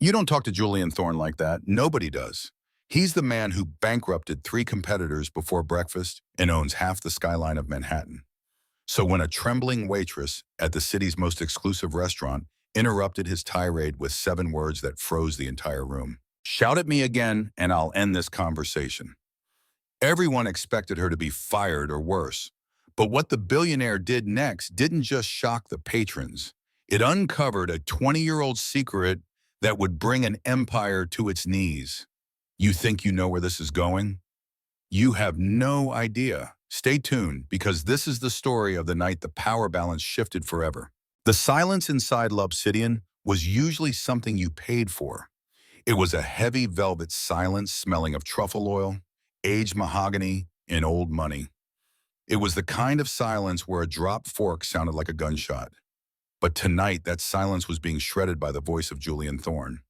You don't talk to Julian Thorne like that. Nobody does. He's the man who bankrupted 3 competitors before breakfast and owns half the skyline of Manhattan. So when a trembling waitress at the city's most exclusive restaurant interrupted his tirade with 7 words that froze the entire room. Shout at me again and I'll end this conversation. Everyone expected her to be fired or worse. But what the billionaire did next didn't just shock the patrons. It uncovered a 20-year-old secret that would bring an empire to its knees. You think you know where this is going? You have no idea. Stay tuned, because this is the story of the night the power balance shifted forever. The silence inside L'Obsidian was usually something you paid for. It was a heavy velvet silence smelling of truffle oil, aged mahogany, and old money. It was the kind of silence where a dropped fork sounded like a gunshot. But tonight, that silence was being shredded by the voice of Julian Thorne.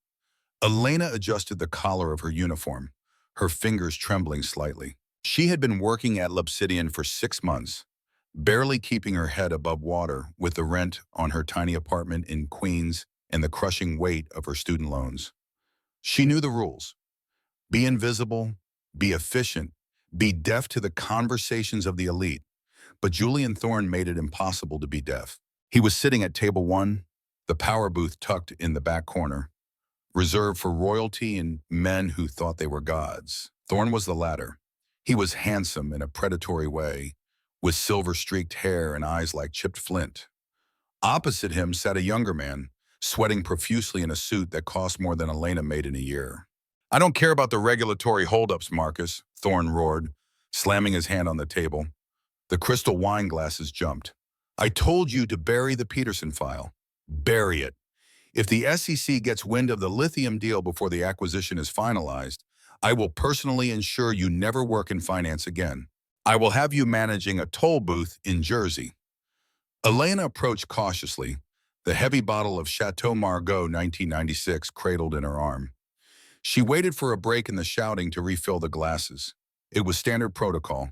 Elena adjusted the collar of her uniform, her fingers trembling slightly. She had been working at L'Obsidian for 6 months, barely keeping her head above water with the rent on her tiny apartment in Queens and the crushing weight of her student loans. She knew the rules. Be invisible, be efficient, be deaf to the conversations of the elite. But Julian Thorne made it impossible to be deaf. He was sitting at table 1, the power booth tucked in the back corner, reserved for royalty and men who thought they were gods. Thorne was the latter. He was handsome in a predatory way, with silver-streaked hair and eyes like chipped flint. Opposite him sat a younger man, sweating profusely in a suit that cost more than Elena made in a year. "I don't care about the regulatory holdups, Marcus," Thorne roared, slamming his hand on the table. The crystal wine glasses jumped. "I told you to bury the Peterson file. Bury it. If the SEC gets wind of the lithium deal before the acquisition is finalized, I will personally ensure you never work in finance again. I will have you managing a toll booth in Jersey." Elena approached cautiously, the heavy bottle of Chateau Margaux 1996 cradled in her arm. She waited for a break in the shouting to refill the glasses. It was standard protocol.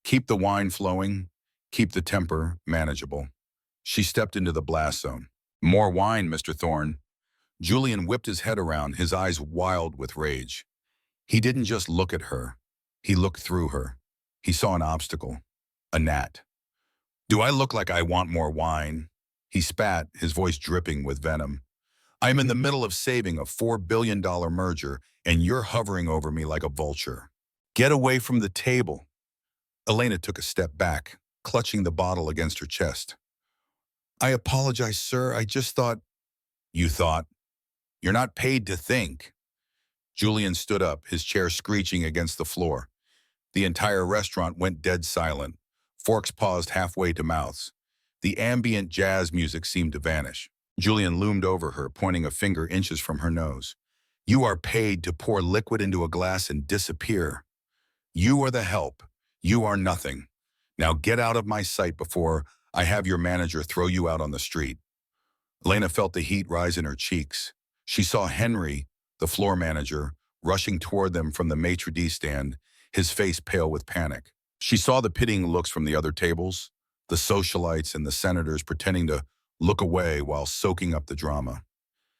Keep the wine flowing, keep the temper manageable. She stepped into the blast zone. "More wine, Mr. Thorne." Julian whipped his head around, his eyes wild with rage. He didn't just look at her. He looked through her. He saw an obstacle, a gnat. "Do I look like I want more wine?" He spat, his voice dripping with venom. "I'm in the middle of saving a $4 billion merger, and you're hovering over me like a vulture. Get away from the table." Elena took a step back, clutching the bottle against her chest. "I apologize, sir. I just thought—" "You thought? You're not paid to think." Julian stood up, his chair screeching against the floor. The entire restaurant went dead silent. Forks paused halfway to mouths. The ambient jazz music seemed to vanish. Julian loomed over her, pointing a finger inches from her nose. "You are paid to pour liquid into a glass and disappear. You are the help. You are nothing. Now get out of my sight before I have your manager throw you out on the street." Elena felt the heat rise in her cheeks. She saw Henry, the floor manager, rushing toward them from the maitre d' stand, his face pale with panic. She saw the pitying looks from the other tables, the socialites and the senators pretending to look away while soaking up the drama.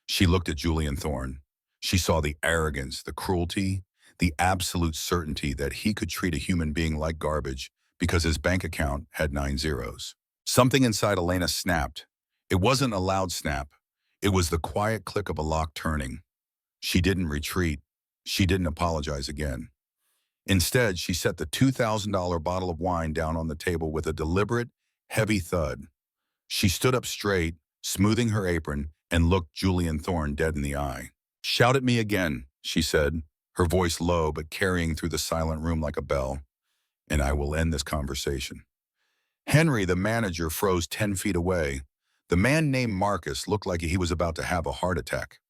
She looked at Julian Thorne. She saw the arrogance, the cruelty, the absolute certainty that he could treat a human being like garbage because his bank account had 9 zeros. Something inside Elena snapped. It wasn't a loud snap. It was the quiet click of a lock turning. She didn't retreat. She didn't apologize again. Instead, she set the $2,000 bottle of wine down on the table with a deliberate, heavy thud. She stood up straight, smoothing her apron, and looked Julian Thorne dead in the eye. "Shout at me again," she said, her voice low but carrying through the silent room like a bell, "and I will end this conversation." Henry, the manager, froze 10 feet away. The man named Marcus looked like he was about to have a heart attack.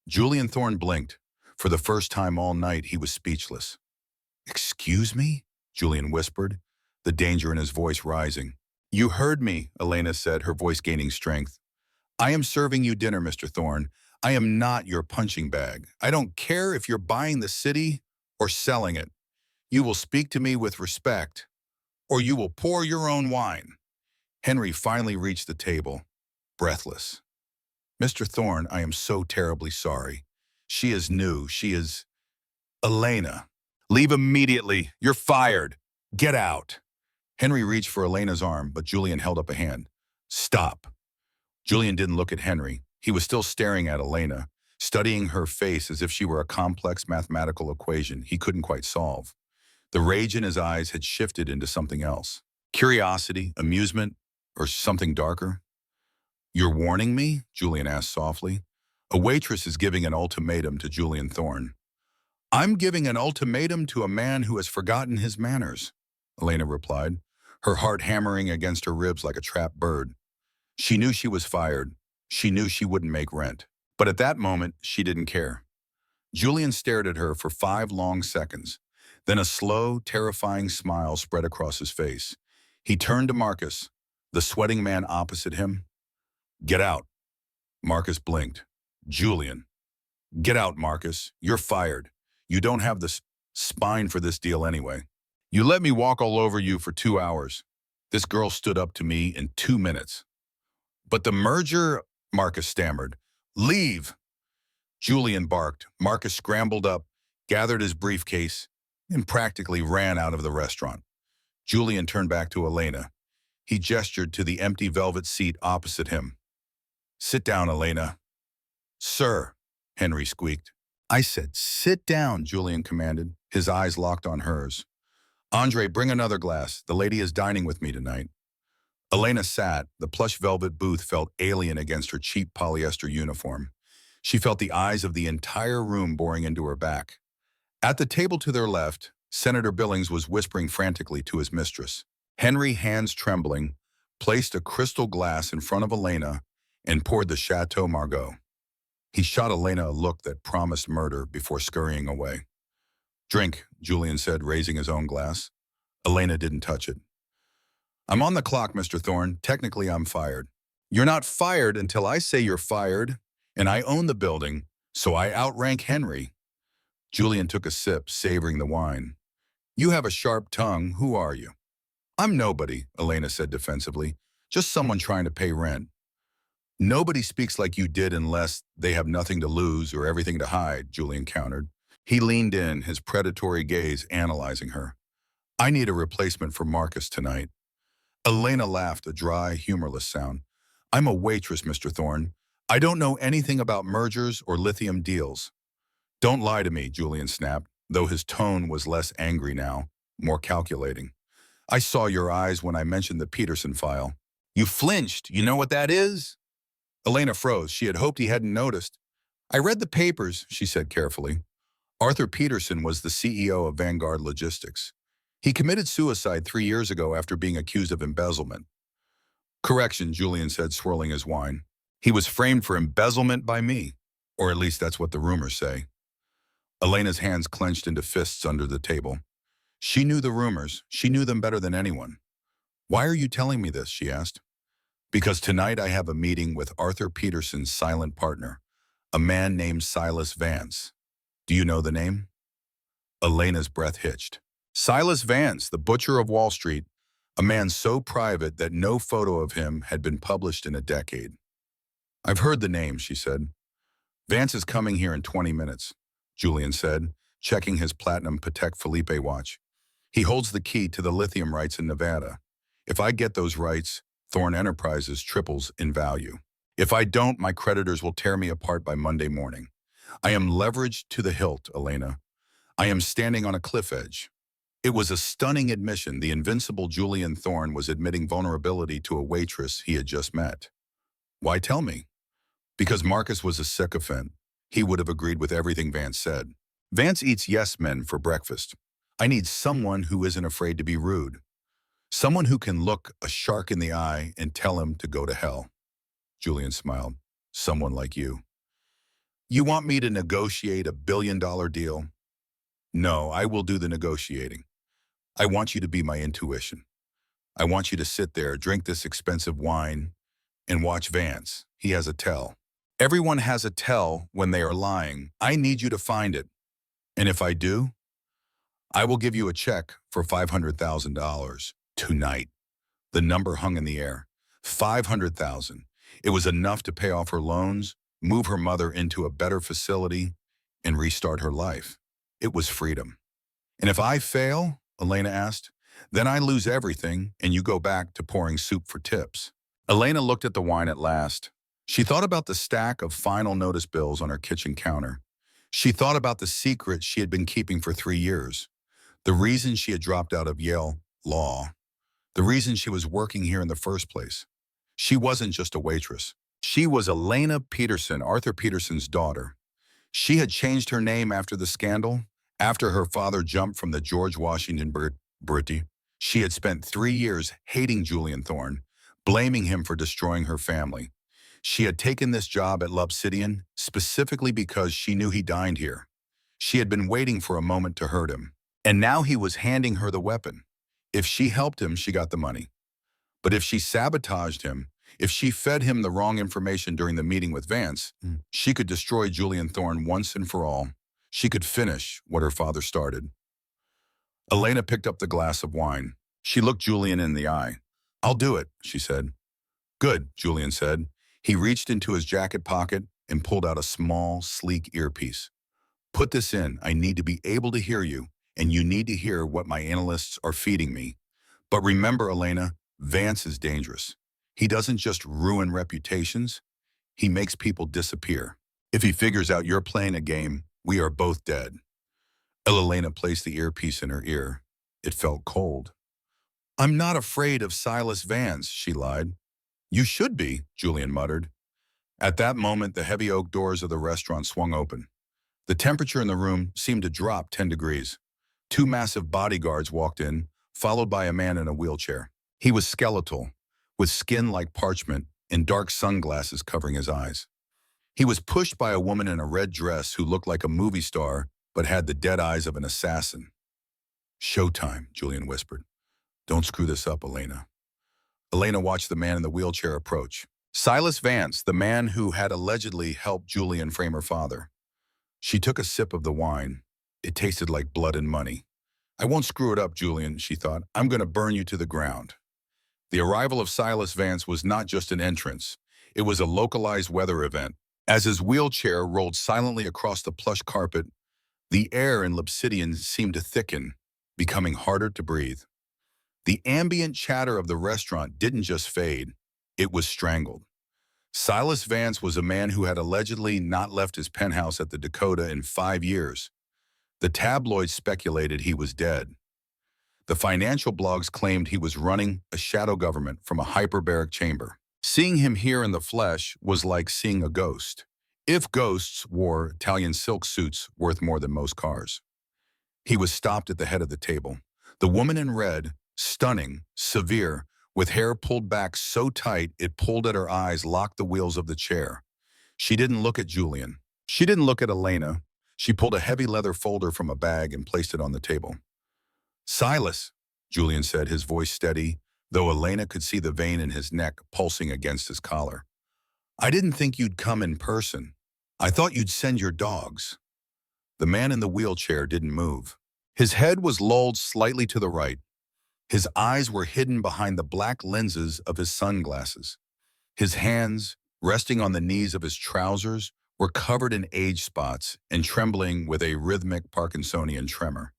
Julian Thorne blinked. For the first time all night, he was speechless. "Excuse me?" Julian whispered, the danger in his voice rising. "You heard me," Elena said, her voice gaining strength. "I am serving you dinner, Mr. Thorne. I am not your punching bag. I don't care if you're buying the city or selling it. You will speak to me with respect, or you will pour your own wine." Henry finally reached the table, breathless. Mr. Thorne, I am so terribly sorry. She is new. She is Elena. Leave immediately. You're fired. Get out. Henry reached for Elena's arm, but Julian held up a hand. Stop. Julian didn't look at Henry. He was still staring at Elena, studying her face as if she were a complex mathematical equation he couldn't quite solve. The rage in his eyes had shifted into something else. Curiosity, amusement, or something darker? You're warning me? Julian asked softly. A waitress is giving an ultimatum to Julian Thorne. I'm giving an ultimatum to a man who has forgotten his manners, Elena replied, her heart hammering against her ribs like a trapped bird. She knew she was fired. She knew she wouldn't make rent. But at that moment, she didn't care. Julian stared at her for 5 long seconds. Then a slow, terrifying smile spread across his face. He turned to Marcus, the sweating man opposite him. Get out. Marcus blinked. Julian. Get out, Marcus. You're fired. You don't have the spine for this deal anyway. You let me walk all over you for 2 hours. This girl stood up to me in 2 minutes. But the merger, Marcus stammered. Leave. Julian barked. Marcus scrambled up, gathered his briefcase, and practically ran out of the restaurant. Julian turned back to Elena. He gestured to the empty velvet seat opposite him. Sit down, Elena. Sir, Henry squeaked. I said, sit down, Julian commanded, his eyes locked on hers. Andre, bring another glass. The lady is dining with me tonight. Elena sat. The plush velvet booth felt alien against her cheap polyester uniform. She felt the eyes of the entire room boring into her back. At the table to their left, Senator Billings was whispering frantically to his mistress. Henry, hands trembling, placed a crystal glass in front of Elena and poured the Chateau Margaux. He shot Elena a look that promised murder before scurrying away. Drink, Julian said, raising his own glass. Elena didn't touch it. I'm on the clock, Mr. Thorne. Technically, I'm fired. You're not fired until I say you're fired, and I own the building, so I outrank Henry. Julian took a sip, savoring the wine. You have a sharp tongue. Who are you? I'm nobody, Elena said defensively. Just someone trying to pay rent. Nobody speaks like you did unless they have nothing to lose or everything to hide, Julian countered. He leaned in, his predatory gaze analyzing her. I need a replacement for Marcus tonight. Elena laughed, a dry, humorless sound. I'm a waitress, Mr. Thorne. I don't know anything about mergers or lithium deals. Don't lie to me, Julian snapped, though his tone was less angry now, more calculating. I saw your eyes when I mentioned the Peterson file. You flinched. You know what that is? Elena froze. She had hoped he hadn't noticed. I read the papers, she said carefully. Arthur Peterson was the CEO of Vanguard Logistics. He committed suicide 3 years ago after being accused of embezzlement. Correction, Julian said, swirling his wine. He was framed for embezzlement by me, or at least that's what the rumors say. Elena's hands clenched into fists under the table. She knew the rumors. She knew them better than anyone. Why are you telling me this, she asked. Because tonight I have a meeting with Arthur Peterson's silent partner, a man named Silas Vance. Do you know the name? Elena's breath hitched. Silas Vance, the butcher of Wall Street, a man so private that no photo of him had been published in a decade. I've heard the name, she said. Vance is coming here in 20 minutes, Julian said, checking his platinum Patek Philippe watch. He holds the key to the lithium rights in Nevada. If I get those rights, Thorne Enterprises triples in value. If I don't, my creditors will tear me apart by Monday morning. I am leveraged to the hilt, Elena. I am standing on a cliff edge. It was a stunning admission. The invincible Julian Thorne was admitting vulnerability to a waitress he had just met. Why tell me? Because Marcus was a sycophant. He would have agreed with everything Vance said. Vance eats yes men for breakfast. I need someone who isn't afraid to be rude. Someone who can look a shark in the eye and tell him to go to hell. Julian smiled. Someone like you. You want me to negotiate $1 billion deal? No, I will do the negotiating. I want you to be my intuition. I want you to sit there, drink this expensive wine, and watch Vance. He has a tell. Everyone has a tell when they are lying. I need you to find it. And if I do, I will give you a check for $500,000 tonight. The number hung in the air. $500,000. It was enough to pay off her loans, move her mother into a better facility, and restart her life. It was freedom. And if I fail, Elena asked, then I lose everything and you go back to pouring soup for tips. Elena looked at the wine at last. She thought about the stack of final notice bills on her kitchen counter. She thought about the secret she had been keeping for 3 years. The reason she had dropped out of Yale Law. The reason she was working here in the first place. She wasn't just a waitress. She was Elena Peterson, Arthur Peterson's daughter. She had changed her name after the scandal. After her father jumped from the George Washington Bridge, she had spent 3 years hating Julian Thorne, blaming him for destroying her family. She had taken this job at L'Obsidian specifically because she knew he dined here. She had been waiting for a moment to hurt him. And now he was handing her the weapon. If she helped him, she got the money. But if she sabotaged him, if she fed him the wrong information during the meeting with Vance, she could destroy Julian Thorne once and for all. She could finish what her father started. Elena picked up the glass of wine. She looked Julian in the eye. I'll do it, she said. Good, Julian said. He reached into his jacket pocket and pulled out a small, sleek earpiece. Put this in. I need to be able to hear you, and you need to hear what my analysts are feeding me. But remember, Elena, Vance is dangerous. He doesn't just ruin reputations. He makes people disappear. If he figures out you're playing a game, we are both dead. Elena placed the earpiece in her ear. It felt cold. I'm not afraid of Silas Vance, she lied. You should be, Julian muttered. At that moment, the heavy oak doors of the restaurant swung open. The temperature in the room seemed to drop 10 degrees. 2 massive bodyguards walked in, followed by a man in a wheelchair. He was skeletal, with skin like parchment and dark sunglasses covering his eyes. He was pushed by a woman in a red dress who looked like a movie star but had the dead eyes of an assassin. Showtime, Julian whispered. Don't screw this up, Elena. Elena watched the man in the wheelchair approach. Silas Vance, the man who had allegedly helped Julian frame her father. She took a sip of the wine. It tasted like blood and money. I won't screw it up, Julian, she thought. I'm going to burn you to the ground. The arrival of Silas Vance was not just an entrance. It was a localized weather event. As his wheelchair rolled silently across the plush carpet, the air in L'Obsidian seemed to thicken, becoming harder to breathe. The ambient chatter of the restaurant didn't just fade, it was strangled. Silas Vance was a man who had allegedly not left his penthouse at the Dakota in 5 years. The tabloids speculated he was dead. The financial blogs claimed he was running a shadow government from a hyperbaric chamber. Seeing him here in the flesh was like seeing a ghost. If ghosts wore Italian silk suits worth more than most cars. He was stopped at the head of the table. The woman in red, stunning, severe, with hair pulled back so tight it pulled at her eyes, locked the wheels of the chair. She didn't look at Julian. She didn't look at Elena. She pulled a heavy leather folder from a bag and placed it on the table. Silas, Julian said, his voice steady, though Elena could see the vein in his neck pulsing against his collar. I didn't think you'd come in person. I thought you'd send your dogs. The man in the wheelchair didn't move. His head was lolled slightly to the right. His eyes were hidden behind the black lenses of his sunglasses. His hands, resting on the knees of his trousers, were covered in age spots and trembling with a rhythmic Parkinsonian tremor.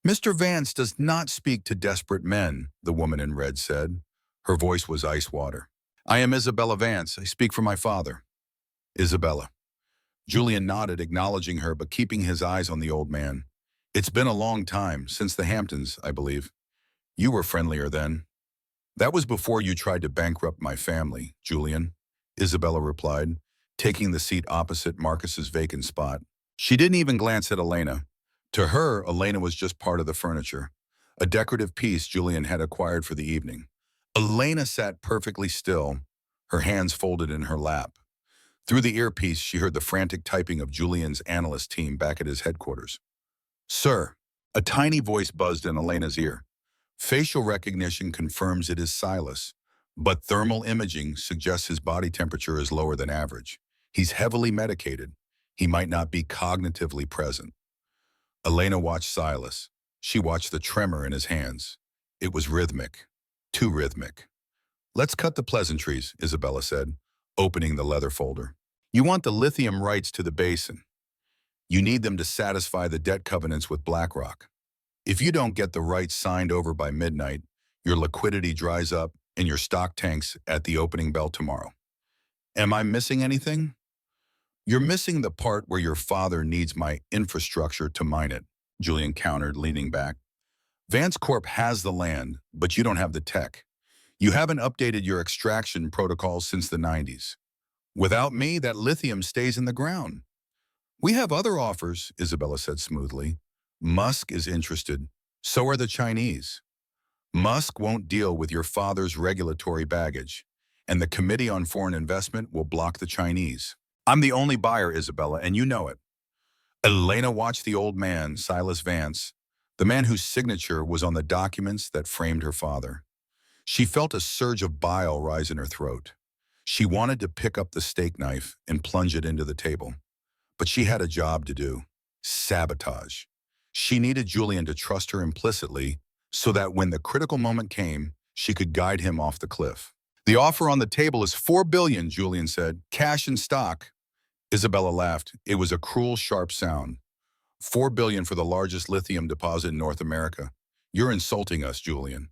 Mr. Vance does not speak to desperate men, the woman in red said. Her voice was ice water. I am Isabella Vance. I speak for my father. Isabella. Julian nodded, acknowledging her, but keeping his eyes on the old man. It's been a long time, since the Hamptons, I believe. You were friendlier then. That was before you tried to bankrupt my family, Julian, Isabella replied, taking the seat opposite Marcus's vacant spot. She didn't even glance at Elena. To her, Elena was just part of the furniture, a decorative piece Julian had acquired for the evening. Elena sat perfectly still, her hands folded in her lap. Through the earpiece, she heard the frantic typing of Julian's analyst team back at his headquarters. Sir, a tiny voice buzzed in Elena's ear. Facial recognition confirms it is Silas, but thermal imaging suggests his body temperature is lower than average. He's heavily medicated. He might not be cognitively present. Elena watched Silas. She watched the tremor in his hands. It was rhythmic. Too rhythmic. Let's cut the pleasantries, Isabella said. opening the leather folder. You want the lithium rights to the basin. You need them to satisfy the debt covenants with BlackRock. If you don't get the rights signed over by midnight, your liquidity dries up and your stock tanks at the opening bell tomorrow. Am I missing anything? You're missing the part where your father needs my infrastructure to mine it, Julian countered, leaning back. Vance Corp has the land, but you don't have the tech. You haven't updated your extraction protocols since the 90s. Without me, that lithium stays in the ground. We have other offers, Isabella said smoothly. Musk is interested. So are the Chinese. Musk won't deal with your father's regulatory baggage, and the Committee on Foreign Investment will block the Chinese. I'm the only buyer, Isabella, and you know it. Elena watched the old man, Silas Vance, the man whose signature was on the documents that framed her father. She felt a surge of bile rise in her throat. She wanted to pick up the steak knife and plunge it into the table. But she had a job to do. Sabotage. She needed Julian to trust her implicitly so that when the critical moment came, she could guide him off the cliff. The offer on the table is $4 billion, Julian said. Cash and stock. Isabella laughed. It was a cruel, sharp sound. $4 billion for the largest lithium deposit in North America. You're insulting us, Julian.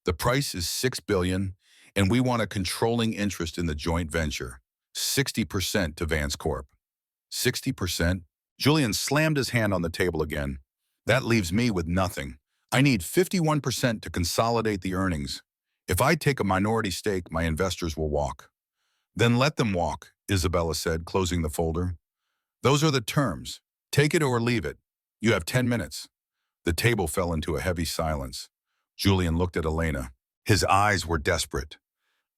The price is $6 billion, and we want a controlling interest in the joint venture. 60% to Vance Corp. 60%? Julian slammed his hand on the table again. That leaves me with nothing. I need 51% to consolidate the earnings. If I take a minority stake, my investors will walk. Then let them walk, Isabella said, closing the folder. Those are the terms. Take it or leave it. You have 10 minutes. The table fell into a heavy silence. Julian looked at Elena. His eyes were desperate.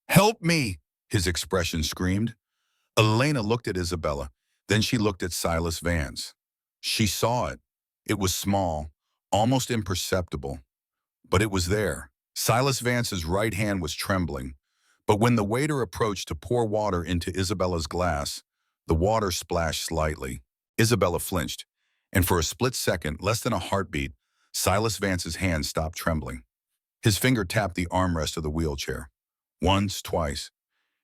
Help me, his expression screamed. Elena looked at Isabella. Then she looked at Silas Vance. She saw it. It was small, almost imperceptible, but it was there. Silas Vance's right hand was trembling, but when the waiter approached to pour water into Isabella's glass, the water splashed slightly. Isabella flinched, and for a split second, less than a heartbeat, Silas Vance's hand stopped trembling. His finger tapped the armrest of the wheelchair. Once, twice.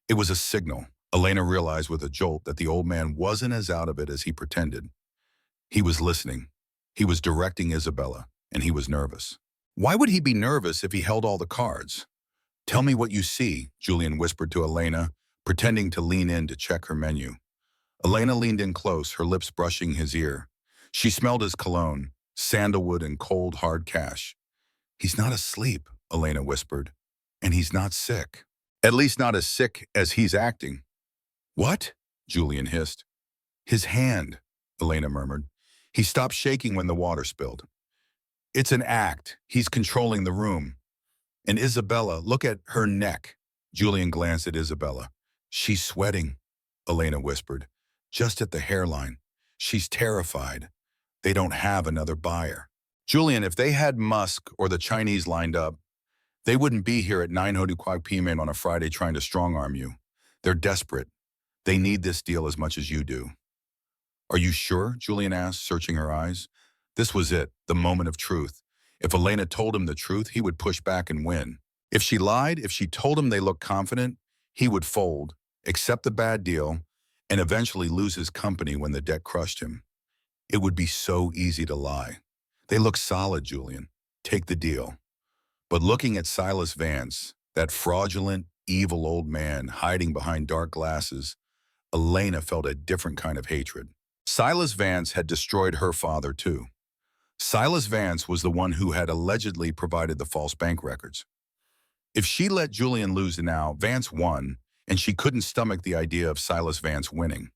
It was a signal. Elena realized with a jolt that the old man wasn't as out of it as he pretended. He was listening. He was directing Isabella, and he was nervous. Why would he be nervous if he held all the cards? Tell me what you see, Julian whispered to Elena, pretending to lean in to check her menu. Elena leaned in close, her lips brushing his ear. She smelled his cologne, sandalwood and cold, hard cash. He's not asleep, Elena whispered, and he's not sick. At least not as sick as he's acting. What? Julian hissed. His hand, Elena murmured. He stopped shaking when the water spilled. It's an act. He's controlling the room. And Isabella, look at her neck. Julian glanced at Isabella. She's sweating, Elena whispered, just at the hairline. She's terrified. They don't have another buyer. Julian, if they had Musk or the Chinese lined up, they wouldn't be here at 9:05 p.m. on a Friday trying to strong-arm you. They're desperate. They need this deal as much as you do. Are you sure? Julian asked, searching her eyes. This was it, the moment of truth. If Elena told him the truth, he would push back and win. If she lied, if she told him they looked confident, he would fold, accept the bad deal, and eventually lose his company when the debt crushed him. It would be so easy to lie. They look solid, Julian. Take the deal. But looking at Silas Vance, that fraudulent, evil old man hiding behind dark glasses, Elena felt a different kind of hatred. Silas Vance had destroyed her father, too. Silas Vance was the one who had allegedly provided the false bank records. If she let Julian lose now, Vance won, and she couldn't stomach the idea of Silas Vance winning.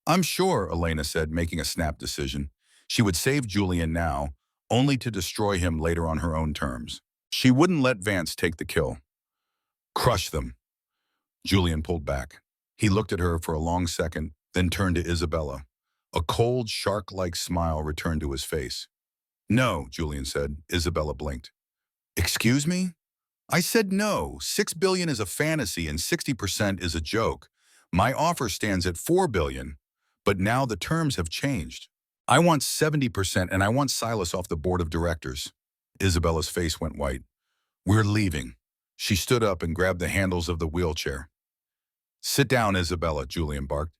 I'm sure, Elena said, making a snap decision. She would save Julian now, only to destroy him later on her own terms. She wouldn't let Vance take the kill. Crush them. Julian pulled back. He looked at her for a long second, then turned to Isabella. A cold, shark-like smile returned to his face. No, Julian said. Isabella blinked. Excuse me? I said no. $6 billion is a fantasy and 60% is a joke. My offer stands at $4 billion, but now the terms have changed. I want 70% and I want Silas off the board of directors. Isabella's face went white. We're leaving. She stood up and grabbed the handles of the wheelchair. Sit down, Isabella, Julian barked.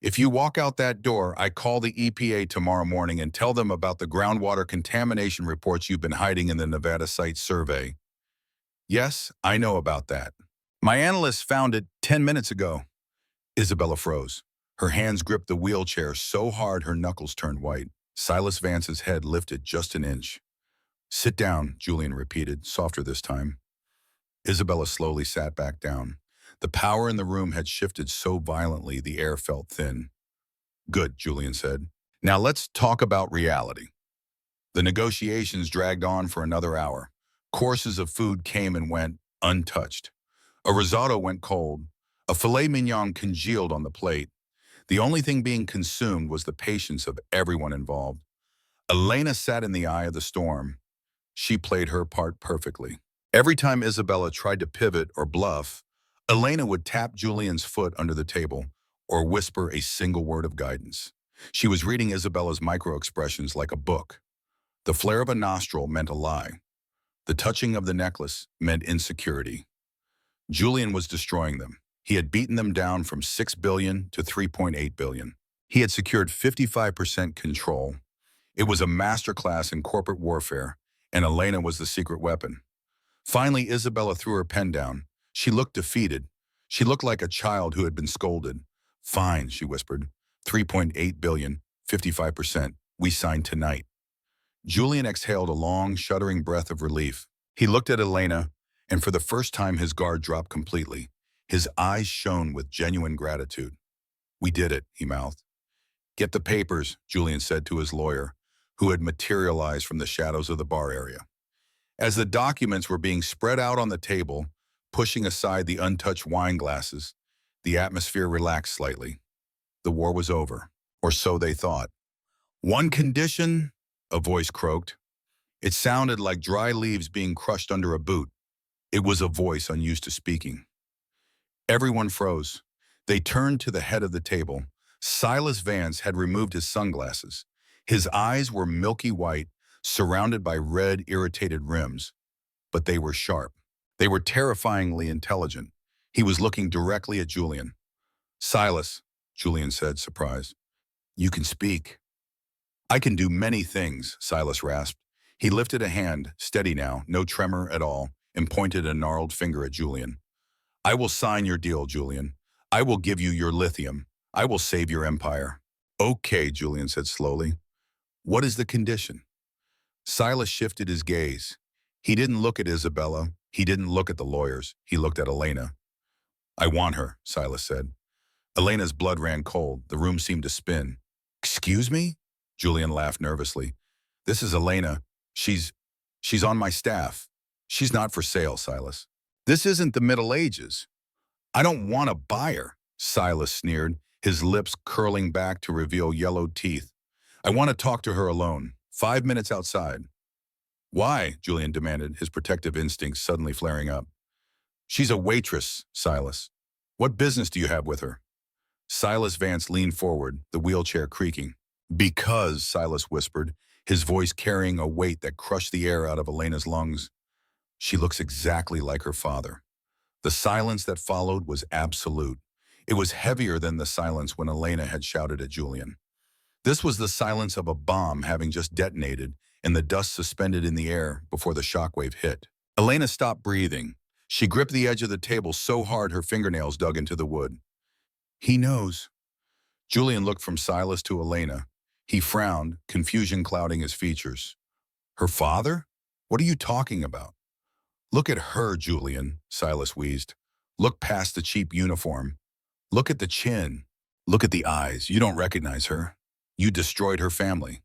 If you walk out that door, I call the EPA tomorrow morning and tell them about the groundwater contamination reports you've been hiding in the Nevada site survey. Yes, I know about that. My analysts found it 10 minutes ago. Isabella froze. Her hands gripped the wheelchair so hard her knuckles turned white. Silas Vance's head lifted just an inch. Sit down, Julian repeated, softer this time. Isabella slowly sat back down. The power in the room had shifted so violently the air felt thin. Good, Julian said. Now let's talk about reality. The negotiations dragged on for another hour. Courses of food came and went, untouched. A risotto went cold. A filet mignon congealed on the plate. The only thing being consumed was the patience of everyone involved. Elena sat in the eye of the storm. She played her part perfectly. Every time Isabella tried to pivot or bluff, Elena would tap Julian's foot under the table or whisper a single word of guidance. She was reading Isabella's micro-expressions like a book. The flare of a nostril meant a lie. The touching of the necklace meant insecurity. Julian was destroying them. He had beaten them down from 6 billion to 3.8 billion. He had secured 55% control. It was a masterclass in corporate warfare, and Elena was the secret weapon. Finally, Isabella threw her pen down. She looked defeated. She looked like a child who had been scolded. Fine, she whispered. 3.8 billion, 55%. We signed tonight. Julian exhaled a long, shuddering breath of relief. He looked at Elena, and for the first time his guard dropped completely. His eyes shone with genuine gratitude. We did it, he mouthed. Get the papers, Julian said to his lawyer, who had materialized from the shadows of the bar area. As the documents were being spread out on the table, pushing aside the untouched wine glasses, the atmosphere relaxed slightly. The war was over, or so they thought. One condition, a voice croaked. It sounded like dry leaves being crushed under a boot. It was a voice unused to speaking. Everyone froze. They turned to the head of the table. Silas Vance had removed his sunglasses. His eyes were milky white, surrounded by red, irritated rims. But they were sharp. They were terrifyingly intelligent. He was looking directly at Julian. Silas, Julian said, surprised. You can speak. I can do many things, Silas rasped. He lifted a hand, steady now, no tremor at all, and pointed a gnarled finger at Julian. I will sign your deal, Julian. I will give you your lithium. I will save your empire. Okay, Julian said slowly. What is the condition? Silas shifted his gaze. He didn't look at Isabella. He didn't look at the lawyers. He looked at Elena. I want her, Silas said. Elena's blood ran cold. The room seemed to spin. Excuse me? Julian laughed nervously. This is Elena. She's on my staff. She's not for sale, Silas. This isn't the Middle Ages. I don't want to buy her, Silas sneered, his lips curling back to reveal yellow teeth. I want to talk to her alone. 5 minutes outside. Why? Julian demanded, his protective instincts suddenly flaring up. She's a waitress, Silas. What business do you have with her? Silas Vance leaned forward, the wheelchair creaking. Because, Silas whispered, his voice carrying a weight that crushed the air out of Elena's lungs. She looks exactly like her father. The silence that followed was absolute. It was heavier than the silence when Elena had shouted at Julian. This was the silence of a bomb having just detonated and the dust suspended in the air before the shockwave hit. Elena stopped breathing. She gripped the edge of the table so hard her fingernails dug into the wood. He knows. Julian looked from Silas to Elena. He frowned, confusion clouding his features. Her father? What are you talking about? Look at her, Julian, Silas wheezed. Look past the cheap uniform. Look at the chin. Look at the eyes. You don't recognize her. You destroyed her family.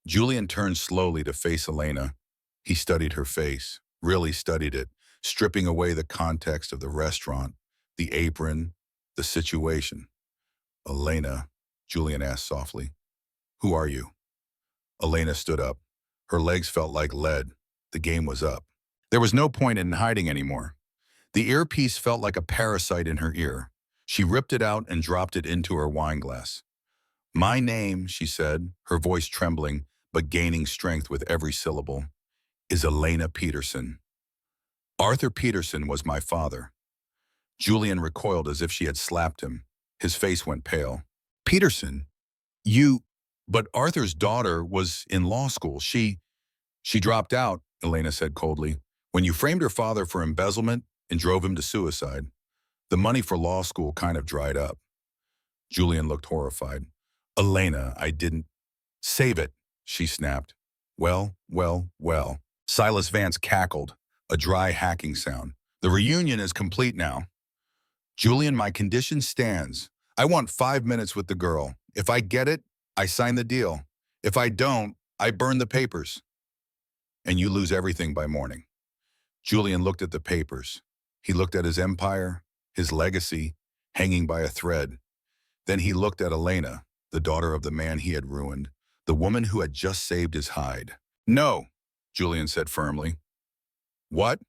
Julian turned slowly to face Elena. He studied her face, really studied it, stripping away the context of the restaurant, the apron, the situation. Elena, Julian asked softly, who are you? Elena stood up. Her legs felt like lead. The game was up. There was no point in hiding anymore. The earpiece felt like a parasite in her ear. She ripped it out and dropped it into her wine glass. My name, she said, her voice trembling, but gaining strength with every syllable, is Elena Peterson. Arthur Peterson was my father. Julian recoiled as if she had slapped him. His face went pale. Peterson, you... But Arthur's daughter was in law school. She dropped out, Elena said coldly, when you framed her father for embezzlement and drove him to suicide. The money for law school kind of dried up. Julian looked horrified. Elena, I didn't... Save it, she snapped. Well, well, well. Silas Vance cackled, a dry hacking sound. The reunion is complete now. Julian, my condition stands. I want 5 minutes with the girl. If I get it, I sign the deal. If I don't, I burn the papers. And you lose everything by morning. Julian looked at the papers. He looked at his empire, his legacy, hanging by a thread. Then he looked at Elena, the daughter of the man he had ruined, the woman who had just saved his hide. No, Julian said firmly. What?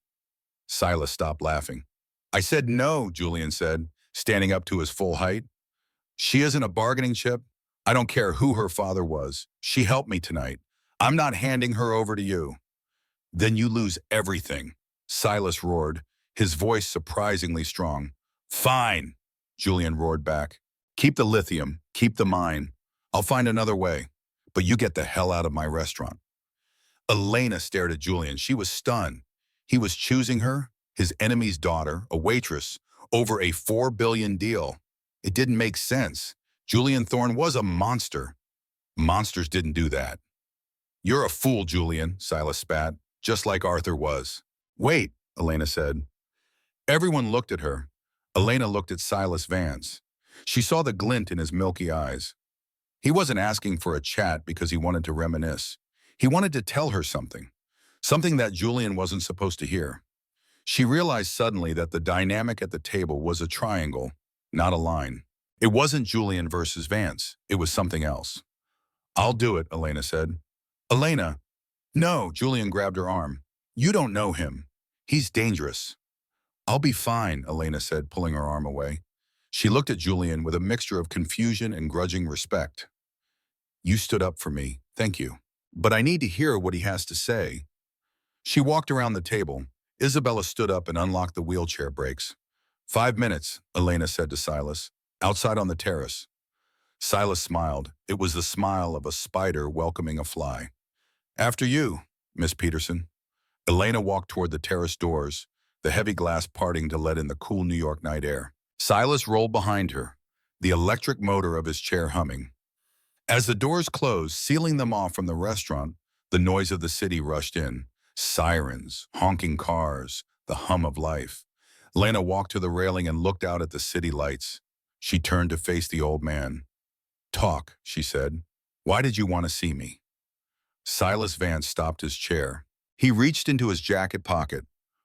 Silas stopped laughing. I said no, Julian said, standing up to his full height. She isn't a bargaining chip. I don't care who her father was. She helped me tonight. I'm not handing her over to you. Then you lose everything, Silas roared, his voice surprisingly strong. Fine, Julian roared back. Keep the lithium, keep the mine. I'll find another way, but you get the hell out of my restaurant. Elena stared at Julian. She was stunned. He was choosing her, his enemy's daughter, a waitress, over a $4 billion deal. It didn't make sense. Julian Thorne was a monster. Monsters didn't do that. You're a fool, Julian, Silas spat, just like Arthur was. Wait, Elena said. Everyone looked at her. Elena looked at Silas Vance. She saw the glint in his milky eyes. He wasn't asking for a chat because he wanted to reminisce. He wanted to tell her something, something that Julian wasn't supposed to hear. She realized suddenly that the dynamic at the table was a triangle, not a line. It wasn't Julian versus Vance. It was something else. I'll do it, Elena said. Elena. No, Julian grabbed her arm. You don't know him. He's dangerous. I'll be fine, Elena said, pulling her arm away. She looked at Julian with a mixture of confusion and grudging respect. You stood up for me. Thank you. But I need to hear what he has to say. She walked around the table. Isabella stood up and unlocked the wheelchair brakes. 5 minutes, Elena said to Silas, outside on the terrace. Silas smiled. It was the smile of a spider welcoming a fly. After you, Miss Peterson. Elena walked toward the terrace doors, the heavy glass parting to let in the cool New York night air. Silas rolled behind her, the electric motor of his chair humming. As the doors closed, sealing them off from the restaurant, the noise of the city rushed in. Sirens, honking cars, the hum of life. Elena walked to the railing and looked out at the city lights. She turned to face the old man. Talk, she said. Why did you want to see me? Silas Vance stopped his chair. He reached into his jacket pocket.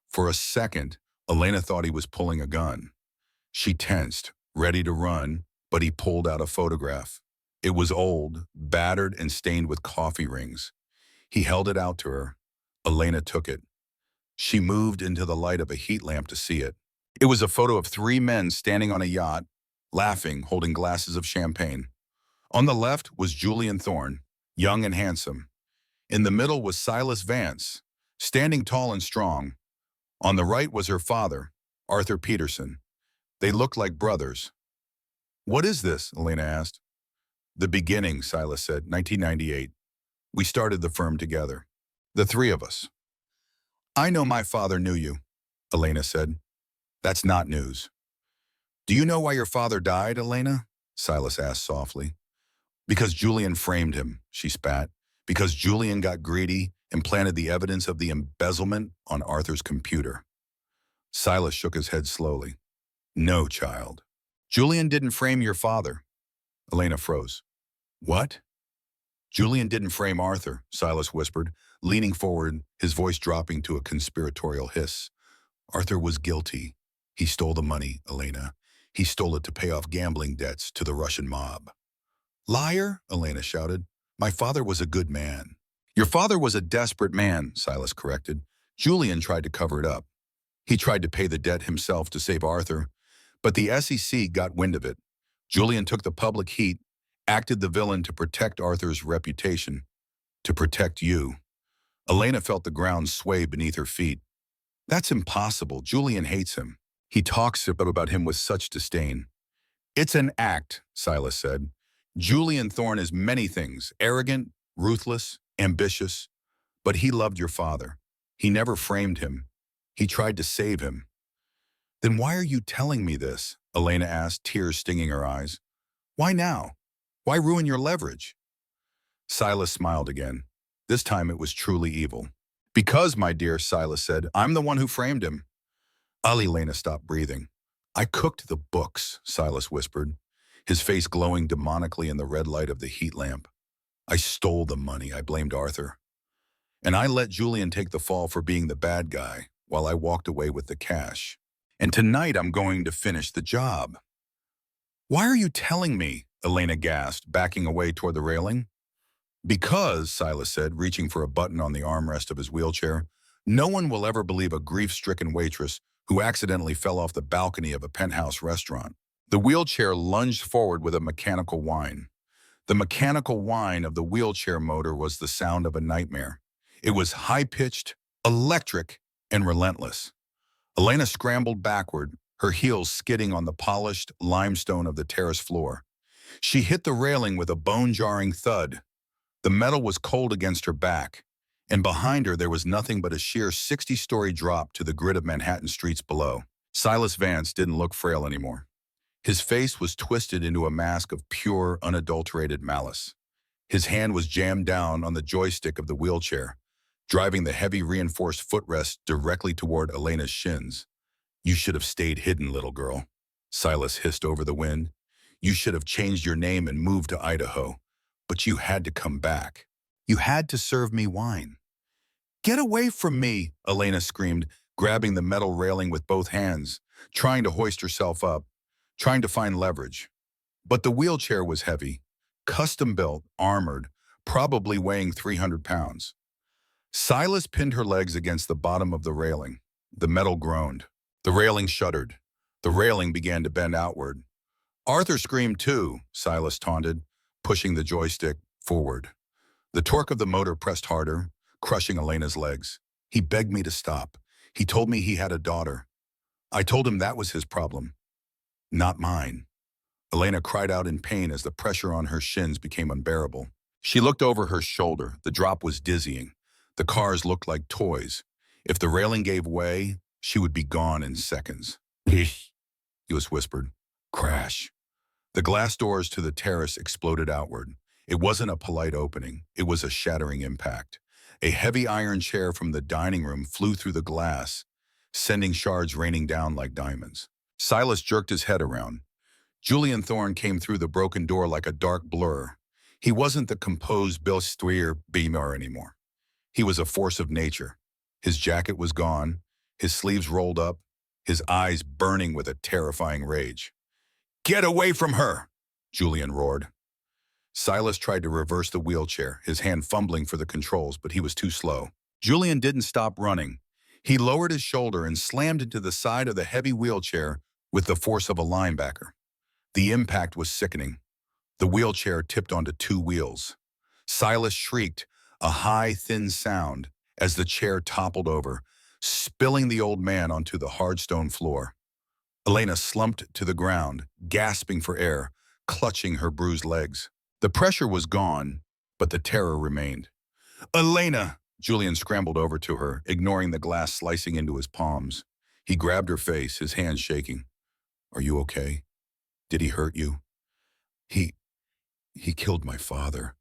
For a second, Elena thought he was pulling a gun. She tensed, ready to run, but he pulled out a photograph. It was old, battered, and stained with coffee rings. He held it out to her. Elena took it. She moved into the light of a heat lamp to see it. It was a photo of 3 men standing on a yacht, laughing, holding glasses of champagne. On the left was Julian Thorne, young and handsome. In the middle was Silas Vance, standing tall and strong. On the right was her father, Arthur Peterson. They looked like brothers. What is this? Elena asked. The beginning, Silas said, 1998. We started the firm together. The 3 of us. I know my father knew you, Elena said. That's not news. Do you know why your father died, Elena? Silas asked softly. Because Julian framed him, she spat. Because Julian got greedy and planted the evidence of the embezzlement on Arthur's computer. Silas shook his head slowly. No, child. Julian didn't frame your father. Elena froze. What? Julian didn't frame Arthur, Silas whispered, leaning forward, his voice dropping to a conspiratorial hiss. Arthur was guilty. He stole the money, Elena. He stole it to pay off gambling debts to the Russian mob. Liar, Elena shouted. My father was a good man. Your father was a desperate man, Silas corrected. Julian tried to cover it up. He tried to pay the debt himself to save Arthur, but the SEC got wind of it. Julian took the public heat, acted the villain to protect Arthur's reputation, to protect you. Elena felt the ground sway beneath her feet. That's impossible. Julian hates him. He talks about him with such disdain. It's an act, Silas said. Julian Thorne is many things, arrogant, ruthless, ambitious, but he loved your father. He never framed him. He tried to save him. Then why are you telling me this? Elena asked, tears stinging her eyes. Why now? Why ruin your leverage? Silas smiled again. This time it was truly evil. Because, my dear, Silas said, I'm the one who framed him. Elena stopped breathing. I cooked the books, Silas whispered, his face glowing demonically in the red light of the heat lamp. I stole the money, I blamed Arthur. And I let Julian take the fall for being the bad guy while I walked away with the cash. And tonight I'm going to finish the job. Why are you telling me? Elena gasped, backing away toward the railing. Because, Silas said, reaching for a button on the armrest of his wheelchair, no one will ever believe a grief-stricken waitress who accidentally fell off the balcony of a penthouse restaurant. The wheelchair lunged forward with a mechanical whine. The mechanical whine of the wheelchair motor was the sound of a nightmare. It was high-pitched, electric, and relentless. Elena scrambled backward, her heels skidding on the polished limestone of the terrace floor. She hit the railing with a bone-jarring thud. The metal was cold against her back, and behind her there was nothing but a sheer 60-story drop to the grid of Manhattan streets below. Silas Vance didn't look frail anymore. His face was twisted into a mask of pure, unadulterated malice. His hand was jammed down on the joystick of the wheelchair, driving the heavy reinforced footrest directly toward Elena's shins. You should have stayed hidden, little girl, Silas hissed over the wind. You should have changed your name and moved to Idaho. But you had to come back. You had to serve me wine. Get away from me, Elena screamed, grabbing the metal railing with both hands, trying to hoist herself up, trying to find leverage. But the wheelchair was heavy, custom-built, armored, probably weighing 300 pounds. Silas pinned her legs against the bottom of the railing. The metal groaned. The railing shuddered. The railing began to bend outward. Arthur screamed too, Silas taunted, pushing the joystick forward. The torque of the motor pressed harder, crushing Elena's legs. He begged me to stop. He told me he had a daughter. I told him that was his problem, not mine. Elena cried out in pain as the pressure on her shins became unbearable. She looked over her shoulder. The drop was dizzying. The cars looked like toys. If the railing gave way, she would be gone in seconds. He was whispered. Crash. The glass doors to the terrace exploded outward. It wasn't a polite opening. It was a shattering impact. A heavy iron chair from the dining room flew through the glass, sending shards raining down like diamonds. Silas jerked his head around. Julian Thorne came through the broken door like a dark blur. He wasn't the composed Billionaire anymore. He was a force of nature. His jacket was gone, his sleeves rolled up, his eyes burning with a terrifying rage. Get away from her, Julian roared. Silas tried to reverse the wheelchair, his hand fumbling for the controls, but he was too slow. Julian didn't stop running. He lowered his shoulder and slammed into the side of the heavy wheelchair with the force of a linebacker. The impact was sickening. The wheelchair tipped onto two wheels. Silas shrieked, a high, thin sound, as the chair toppled over, spilling the old man onto the hard stone floor. Elena slumped to the ground, gasping for air, clutching her bruised legs. The pressure was gone, but the terror remained. Elena! Julian scrambled over to her, ignoring the glass slicing into his palms. He grabbed her face, his hands shaking. Are you okay? Did he hurt you? He killed my father,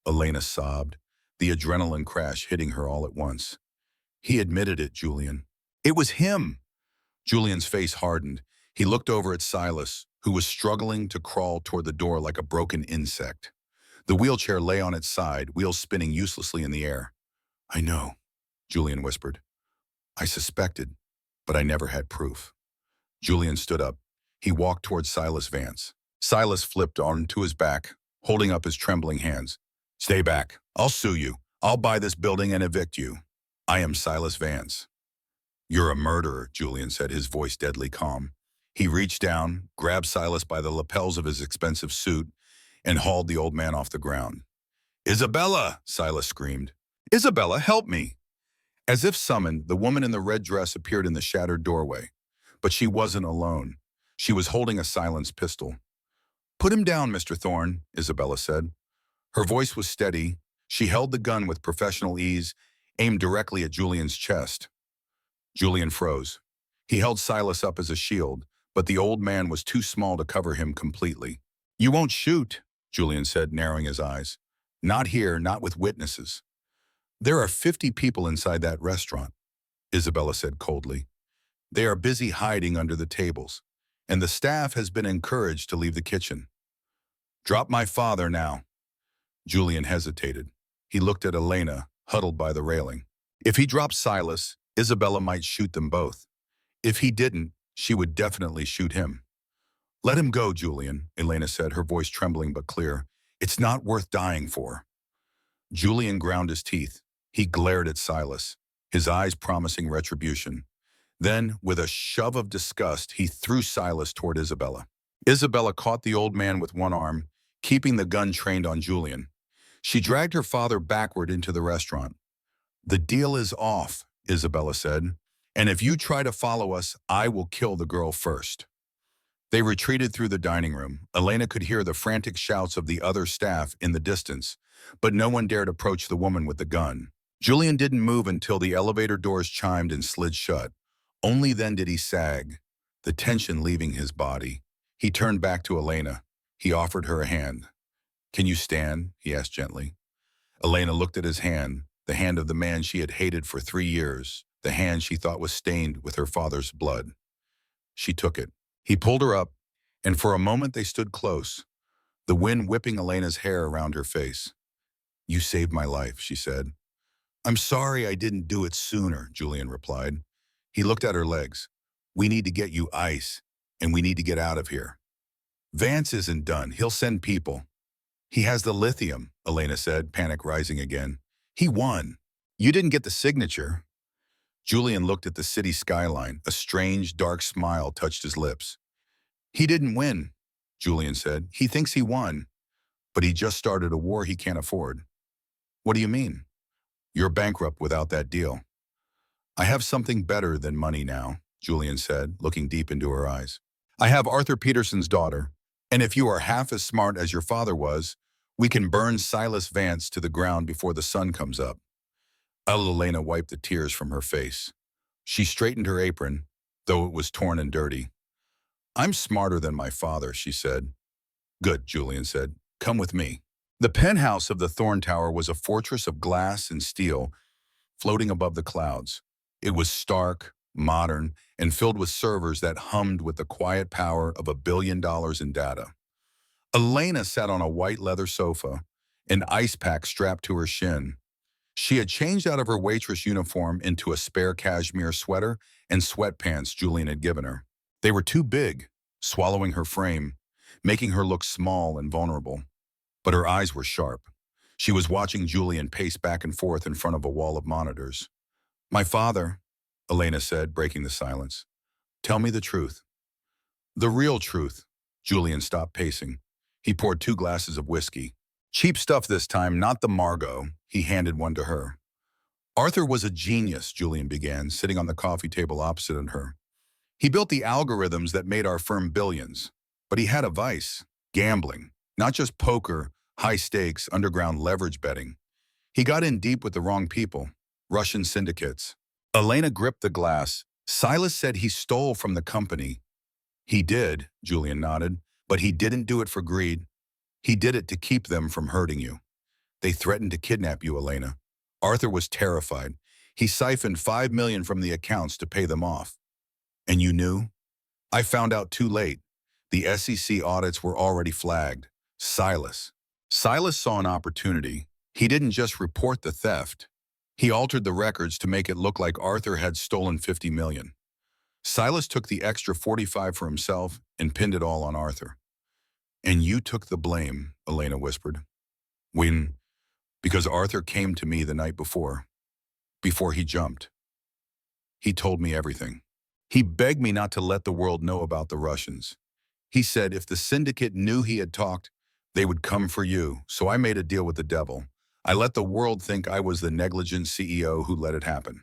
Elena sobbed, the adrenaline crash hitting her all at once. He admitted it, Julian. It was him! Julian's face hardened. He looked over at Silas, who was struggling to crawl toward the door like a broken insect. The wheelchair lay on its side, wheels spinning uselessly in the air. I know, Julian whispered. I suspected, but I never had proof. Julian stood up. He walked toward Silas Vance. Silas flipped onto his back, holding up his trembling hands. Stay back. I'll sue you. I'll buy this building and evict you. I am Silas Vance. You're a murderer, Julian said, his voice deadly calm. He reached down, grabbed Silas by the lapels of his expensive suit, and hauled the old man off the ground. Isabella, Silas screamed. Isabella, help me. As if summoned, the woman in the red dress appeared in the shattered doorway. But she wasn't alone. She was holding a silenced pistol. "Put him down, Mr. Thorne," Isabella said. Her voice was steady. She held the gun with professional ease, aimed directly at Julian's chest. Julian froze. He held Silas up as a shield, but the old man was too small to cover him completely. "You won't shoot," Julian said, narrowing his eyes. "Not here, not with witnesses." "There are 50 people inside that restaurant," Isabella said coldly. "They are busy hiding under the tables, and the staff has been encouraged to leave the kitchen." "Drop my father now." Julian hesitated. He looked at Elena, huddled by the railing. If he dropped Silas, Isabella might shoot them both. If he didn't, she would definitely shoot him. "Let him go, Julian," Elena said, her voice trembling but clear. "It's not worth dying for." Julian ground his teeth. He glared at Silas, his eyes promising retribution. Then, with a shove of disgust, he threw Silas toward Isabella. Isabella caught the old man with one arm, keeping the gun trained on Julian. She dragged her father backward into the restaurant. "The deal is off," Isabella said, "and if you try to follow us, I will kill the girl first." They retreated through the dining room. Elena could hear the frantic shouts of the other staff in the distance, but no one dared approach the woman with the gun. Julian didn't move until the elevator doors chimed and slid shut. Only then did he sag, the tension leaving his body. He turned back to Elena. He offered her a hand. "Can you stand?" he asked gently. Elena looked at his hand, the hand of the man she had hated for 3 years, the hand she thought was stained with her father's blood. She took it. He pulled her up, and for a moment they stood close, the wind whipping Elena's hair around her face. "You saved my life," she said. "I'm sorry I didn't do it sooner," Julian replied. He looked at her legs. "We need to get you ice, and we need to get out of here." "Vance isn't done. He'll send people." "He has the lithium," Elena said, panic rising again. "He won. You didn't get the signature." Julian looked at the city skyline. A strange, dark smile touched his lips. "He didn't win," Julian said. "He thinks he won, but he just started a war he can't afford." "What do you mean?" "You're bankrupt without that deal." "I have something better than money now," Julian said, looking deep into her eyes. "I have Arthur Peterson's daughter, and if you are half as smart as your father was, we can burn Silas Vance to the ground before the sun comes up." Elena wiped the tears from her face. She straightened her apron, though it was torn and dirty. "I'm smarter than my father," she said. "Good," Julian said. "Come with me." The penthouse of the Thorn Tower was a fortress of glass and steel floating above the clouds. It was stark, modern, and filled with servers that hummed with the quiet power of $1 billion in data. Elena sat on a white leather sofa, an ice pack strapped to her shin. She had changed out of her waitress uniform into a spare cashmere sweater and sweatpants Julian had given her. They were too big, swallowing her frame, making her look small and vulnerable. But her eyes were sharp. She was watching Julian pace back and forth in front of a wall of monitors. "My father," Elena said, breaking the silence. "Tell me the truth." "The real truth." Julian stopped pacing. He poured 2 glasses of whiskey. "Cheap stuff this time, not the Margot." He handed one to her. "Arthur was a genius," Julian began, sitting on the coffee table opposite her. "He built the algorithms that made our firm billions. But he had a vice, gambling. Not just poker, high stakes, underground leverage betting. He got in deep with the wrong people, Russian syndicates." Elena gripped the glass. "Silas said he stole from the company." "He did," Julian nodded, "but he didn't do it for greed. He did it to keep them from hurting you. They threatened to kidnap you, Elena. Arthur was terrified. He siphoned $5 million from the accounts to pay them off. And you knew?" "I found out too late. The SEC audits were already flagged. Silas saw an opportunity. He didn't just report the theft. He altered the records to make it look like Arthur had stolen $50 million. Silas took the extra 45 for himself and pinned it all on Arthur." "And you took the blame," Elena whispered. Because Arthur came to me the night before he jumped. He told me everything. He begged me not to let the world know about the Russians. He said if the syndicate knew he had talked, they would come for you, so I made a deal with the devil. I let the world think I was the negligent CEO who let it happen.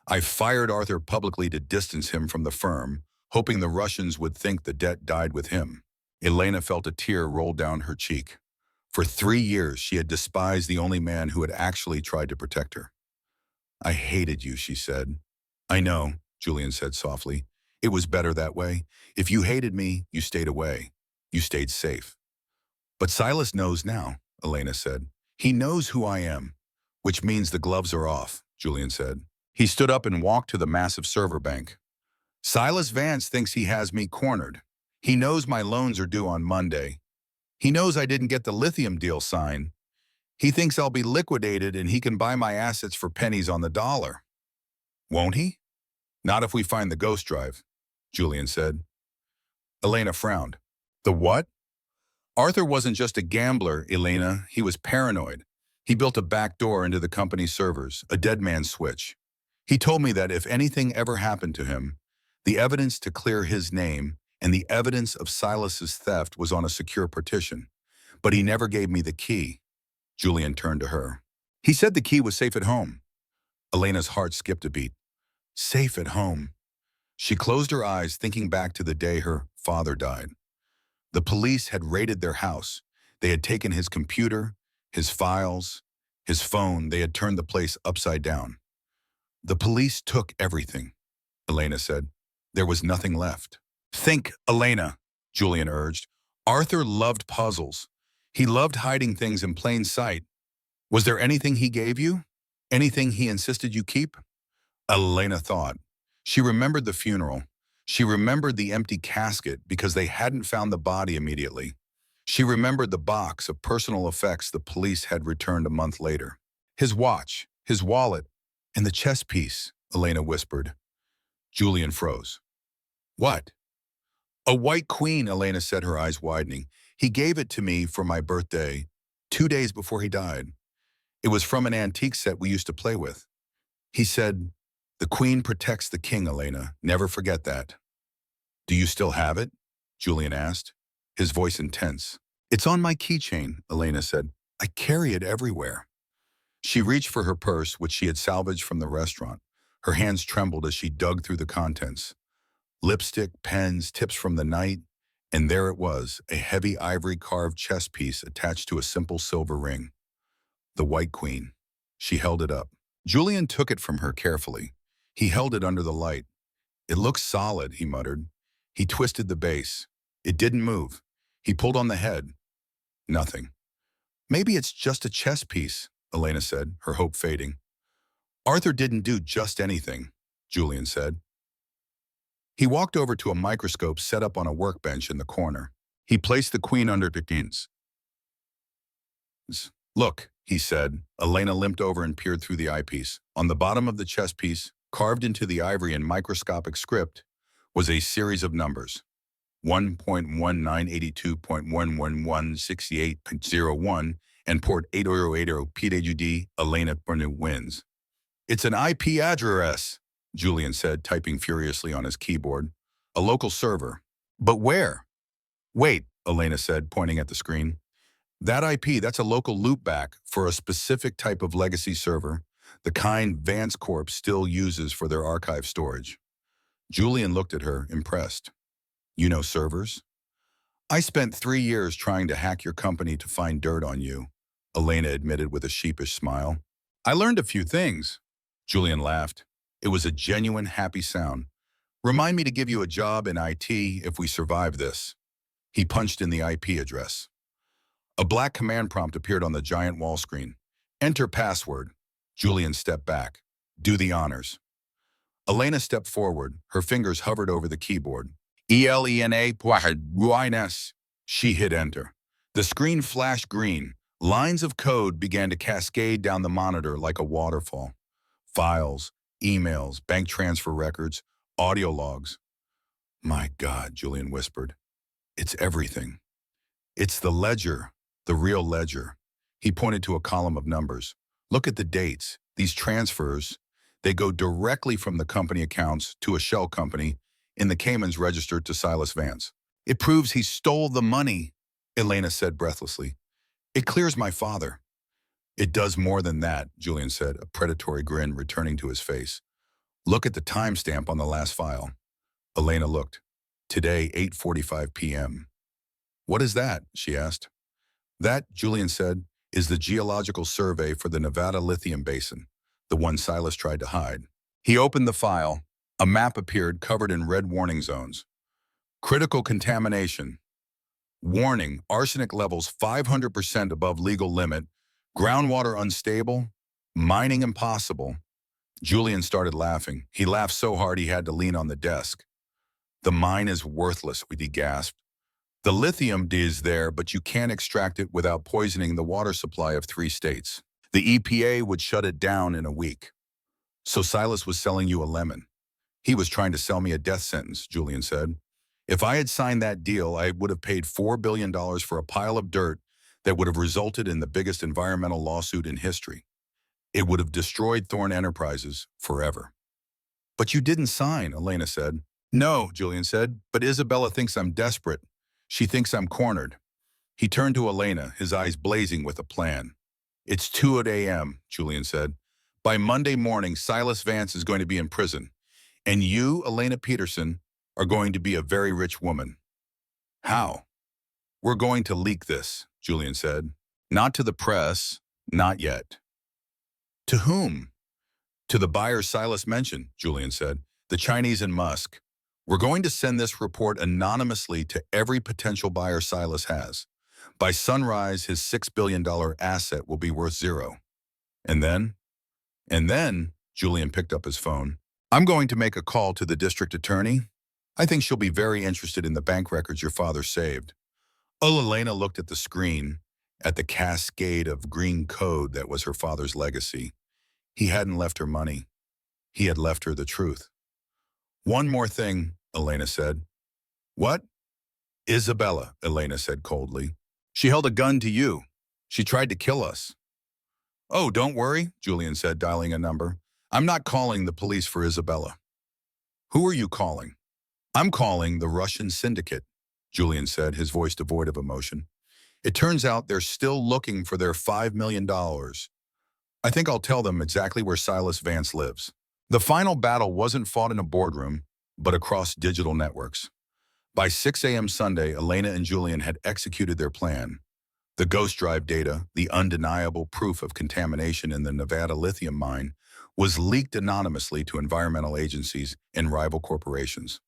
I fired Arthur publicly to distance him from the firm, hoping the Russians would think the debt died with him. Elena felt a tear roll down her cheek. For 3 years, she had despised the only man who had actually tried to protect her. I hated you, she said. I know, Julian said softly. It was better that way. If you hated me, you stayed away. You stayed safe. But Silas knows now, Elena said. He knows who I am, which means the gloves are off, Julian said. He stood up and walked to the massive server bank. Silas Vance thinks he has me cornered. He knows my loans are due on Monday. He knows I didn't get the lithium deal signed. He thinks I'll be liquidated and he can buy my assets for pennies on the dollar. Won't he? Not if we find the ghost drive, Julian said. Elena frowned. The what? Arthur wasn't just a gambler, Elena. He was paranoid. He built a back door into the company's servers, a dead man's switch. He told me that if anything ever happened to him, the evidence to clear his name and the evidence of Silas's theft was on a secure partition. But he never gave me the key. Julian turned to her. He said the key was safe at home. Elena's heart skipped a beat. Safe at home. She closed her eyes, thinking back to the day her father died. The police had raided their house. They had taken his computer, his files, his phone. They had turned the place upside down. The police took everything, Elena said. There was nothing left. Think, Elena, Julian urged. Arthur loved puzzles. He loved hiding things in plain sight. Was there anything he gave you? Anything he insisted you keep? Elena thought. She remembered the funeral. She remembered the empty casket because they hadn't found the body immediately. She remembered the box of personal effects the police had returned a month later. His watch, his wallet, and the chess piece, Elena whispered. Julian froze. What? A white queen, Elena said, her eyes widening. He gave it to me for my birthday, 2 days before he died. It was from an antique set we used to play with. He said, the queen protects the king, Elena. Never forget that. Do you still have it? Julian asked, his voice intense. It's on my keychain, Elena said. I carry it everywhere. She reached for her purse, which she had salvaged from the restaurant. Her hands trembled as she dug through the contents. Lipstick, pens, tips from the night, and there it was, a heavy ivory-carved chess piece attached to a simple silver ring. The White Queen. She held it up. Julian took it from her carefully. He held it under the light. It looks solid, he muttered. He twisted the base. It didn't move. He pulled on the head. Nothing. Maybe it's just a chess piece, Elena said, her hope fading. Arthur didn't do just anything, Julian said. He walked over to a microscope set up on a workbench in the corner. He placed the queen under the pins. Look, he said. Elena limped over and peered through the eyepiece. On the bottom of the chess piece, carved into the ivory in microscopic script, was a series of numbers. 1.1982.11168.01 and port 8080 PWD Elena Pernu wins. It's an IP address, Julian said, typing furiously on his keyboard. A local server. But where? Wait, Elena said, pointing at the screen. That IP, that's a local loopback for a specific type of legacy server, the kind Vance Corp still uses for their archive storage. Julian looked at her, impressed. You know servers? I spent 3 years trying to hack your company to find dirt on you, Elena admitted with a sheepish smile. I learned a few things. Julian laughed. It was a genuine, happy sound. Remind me to give you a job in IT if we survive this. He punched in the IP address. A black command prompt appeared on the giant wall screen. Enter password. Julian stepped back. Do the honors. Elena stepped forward. Her fingers hovered over the keyboard. ELENA Ruines. She hit enter. The screen flashed green. Lines of code began to cascade down the monitor like a waterfall. Files, emails, bank transfer records, audio logs. My God, Julian whispered. It's everything. It's the ledger, the real ledger. He pointed to a column of numbers. Look at the dates. These transfers, they go directly from the company accounts to a shell company in the Caymans registered to Silas Vance. It proves he stole the money, Elena said breathlessly. It clears my father. It does more than that, Julian said, a predatory grin returning to his face. Look at the timestamp on the last file. Elena looked. Today, 8:45 p.m. What is that? She asked. That, Julian said, is the geological survey for the Nevada lithium basin, the one Silas tried to hide. He opened the file. A map appeared covered in red warning zones. Critical contamination. Warning, arsenic levels 500% above legal limit. Groundwater unstable. Mining impossible. Julian started laughing. He laughed so hard he had to lean on the desk. The mine is worthless, he gasped. The lithium is there, but you can't extract it without poisoning the water supply of 3 states. The EPA would shut it down in a week. So Silas was selling you a lemon. He was trying to sell me a death sentence, Julian said. If I had signed that deal, I would have paid $4 billion for a pile of dirt that would have resulted in the biggest environmental lawsuit in history. It would have destroyed Thorne Enterprises forever. But you didn't sign, Elena said. No, Julian said, but Isabella thinks I'm desperate. She thinks I'm cornered. He turned to Elena, his eyes blazing with a plan. It's 2 a.m., Julian said. By Monday morning, Silas Vance is going to be in prison. And you, Elena Peterson, are going to be a very rich woman. How? We're going to leak this, Julian said. Not to the press, not yet. To whom? To the buyer Silas mentioned, Julian said. The Chinese and Musk. We're going to send this report anonymously to every potential buyer Silas has. By sunrise, his $6 billion asset will be worth zero. And then, Julian picked up his phone. I'm going to make a call to the district attorney. I think she'll be very interested in the bank records your father saved. Elena looked at the screen, at the cascade of green code that was her father's legacy. He hadn't left her money. He had left her the truth. One more thing, Elena said. What? Isabella, Elena said coldly. She held a gun to you. She tried to kill us. Oh, don't worry, Julian said, dialing a number. I'm not calling the police for Isabella. Who are you calling? I'm calling the Russian syndicate, Julian said, his voice devoid of emotion. It turns out they're still looking for their $5 million. I think I'll tell them exactly where Silas Vance lives. The final battle wasn't fought in a boardroom, but across digital networks. By 6 a.m. Sunday, Elena and Julian had executed their plan. The ghost drive data, the undeniable proof of contamination in the Nevada lithium mine, was leaked anonymously to environmental agencies and rival corporations.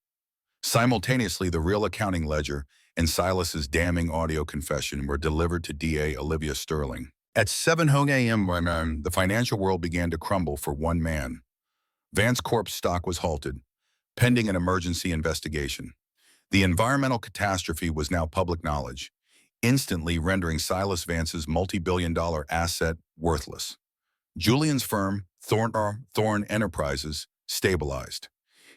Simultaneously, the real accounting ledger and Silas's damning audio confession were delivered to DA Olivia Sterling. At 7 a.m., the financial world began to crumble for one man. Vance Corp's stock was halted, pending an emergency investigation. The environmental catastrophe was now public knowledge, instantly rendering Silas Vance's multi-billion-dollar asset worthless. Julian's firm, Thorne Enterprises, stabilized.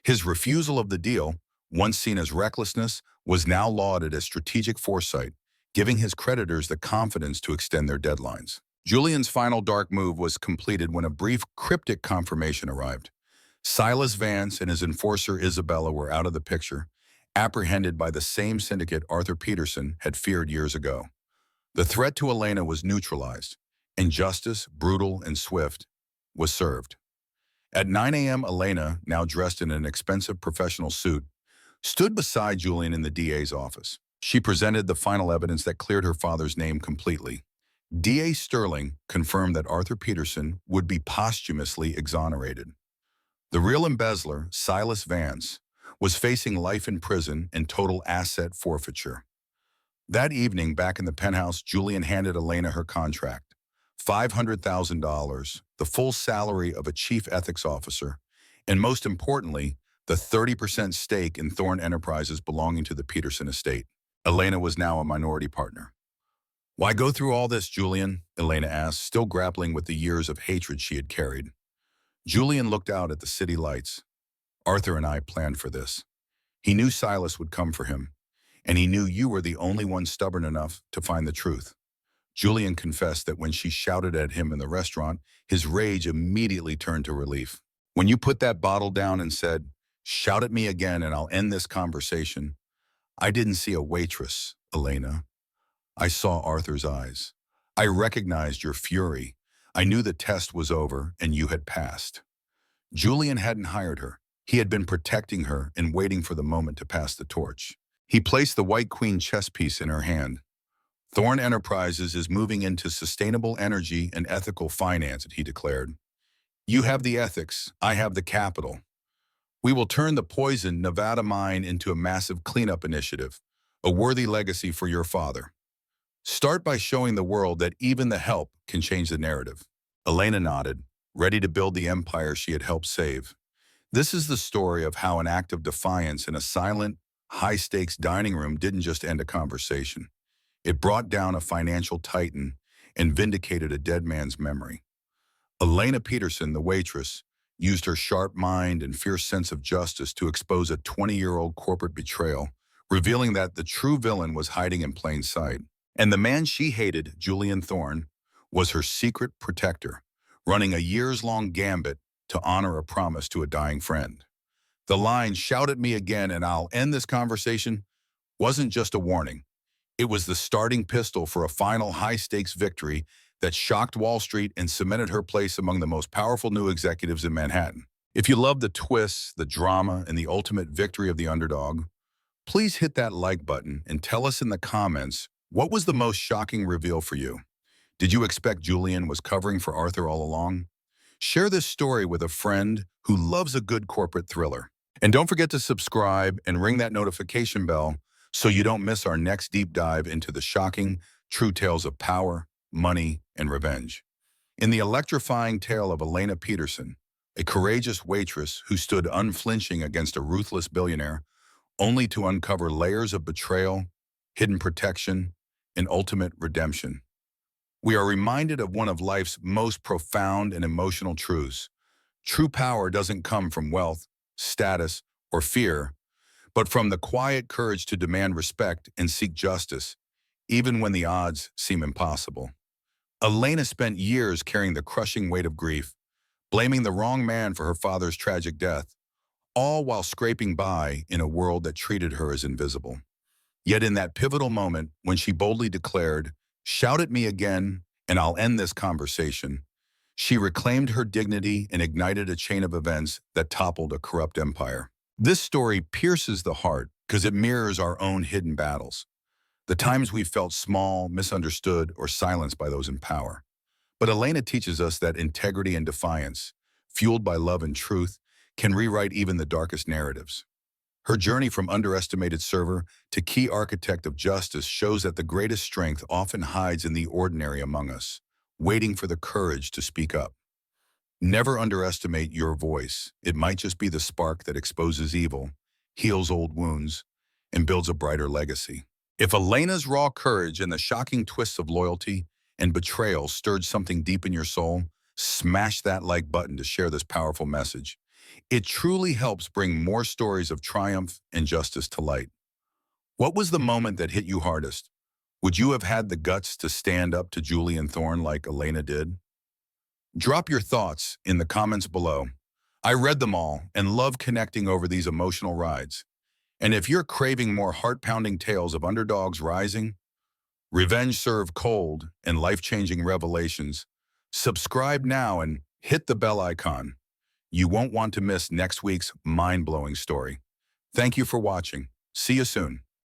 His refusal of the deal, once seen as recklessness, was now lauded as strategic foresight, giving his creditors the confidence to extend their deadlines. Julian's final dark move was completed when a brief cryptic confirmation arrived. Silas Vance and his enforcer Isabella were out of the picture, apprehended by the same syndicate Arthur Peterson had feared years ago. The threat to Elena was neutralized, and justice, brutal and swift, was served. At 9 a.m., Elena, now dressed in an expensive professional suit, stood beside Julian in the DA's office. She presented the final evidence that cleared her father's name completely. DA Sterling confirmed that Arthur Peterson would be posthumously exonerated. The real embezzler, Silas Vance, was facing life in prison and total asset forfeiture. That evening, back in the penthouse, Julian handed Elena her contract. $500,000, the full salary of a chief ethics officer, and most importantly, the 30% stake in Thorne Enterprises belonging to the Peterson estate. Elena was now a minority partner. Why go through all this, Julian? Elena asked, still grappling with the years of hatred she had carried. Julian looked out at the city lights. Arthur and I planned for this. He knew Silas would come for him, and he knew you were the only one stubborn enough to find the truth. Julian confessed that when she shouted at him in the restaurant, his rage immediately turned to relief. When you put that bottle down and said, "Shout at me again and I'll end this conversation," I didn't see a waitress, Elena. I saw Arthur's eyes. I recognized your fury. I knew the test was over and you had passed. Julian hadn't hired her. He had been protecting her and waiting for the moment to pass the torch. He placed the white queen chess piece in her hand. Thorn Enterprises is moving into sustainable energy and ethical finance, he declared. You have the ethics, I have the capital. We will turn the poisoned Nevada mine into a massive cleanup initiative, a worthy legacy for your father. Start by showing the world that even the help can change the narrative. Elena nodded, ready to build the empire she had helped save. This is the story of how an act of defiance in a silent, high-stakes dining room didn't just end a conversation. It brought down a financial titan and vindicated a dead man's memory. Elena Peterson, the waitress, used her sharp mind and fierce sense of justice to expose a 20-year-old corporate betrayal, revealing that the true villain was hiding in plain sight. And the man she hated, Julian Thorne, was her secret protector, running a years-long gambit to honor a promise to a dying friend. The line, "Shout at me again and I'll end this conversation," wasn't just a warning. It was the starting pistol for a final high-stakes victory that shocked Wall Street and cemented her place among the most powerful new executives in Manhattan. If you love the twists, the drama, and the ultimate victory of the underdog, please hit that like button and tell us in the comments, what was the most shocking reveal for you? Did you expect Julian was covering for Arthur all along? Share this story with a friend who loves a good corporate thriller. And don't forget to subscribe and ring that notification bell so you don't miss our next deep dive into the shocking, true tales of power, money, and revenge. In the electrifying tale of Elena Peterson, a courageous waitress who stood unflinching against a ruthless billionaire, only to uncover layers of betrayal, hidden protection, and ultimate redemption. We are reminded of one of life's most profound and emotional truths. True power doesn't come from wealth, status, or fear, but from the quiet courage to demand respect and seek justice, even when the odds seem impossible. Elena spent years carrying the crushing weight of grief, blaming the wrong man for her father's tragic death, all while scraping by in a world that treated her as invisible. Yet in that pivotal moment, when she boldly declared, "Shout at me again, and I'll end this conversation," she reclaimed her dignity and ignited a chain of events that toppled a corrupt empire. This story pierces the heart because it mirrors our own hidden battles, the times we felt small, misunderstood, or silenced by those in power. But Elena teaches us that integrity and defiance, fueled by love and truth, can rewrite even the darkest narratives. Her journey from underestimated server to key architect of justice shows that the greatest strength often hides in the ordinary among us, waiting for the courage to speak up. Never underestimate your voice. It might just be the spark that exposes evil, heals old wounds, and builds a brighter legacy. If Elena's raw courage and the shocking twists of loyalty and betrayal stirred something deep in your soul, smash that like button to share this powerful message. It truly helps bring more stories of triumph and justice to light. What was the moment that hit you hardest? Would you have had the guts to stand up to Julian Thorne like Elena did? Drop your thoughts in the comments below. I read them all and love connecting over these emotional rides. And if you're craving more heart-pounding tales of underdogs rising, revenge served cold, and life-changing revelations, subscribe now and hit the bell icon. You won't want to miss next week's mind-blowing story. Thank you for watching. See you soon.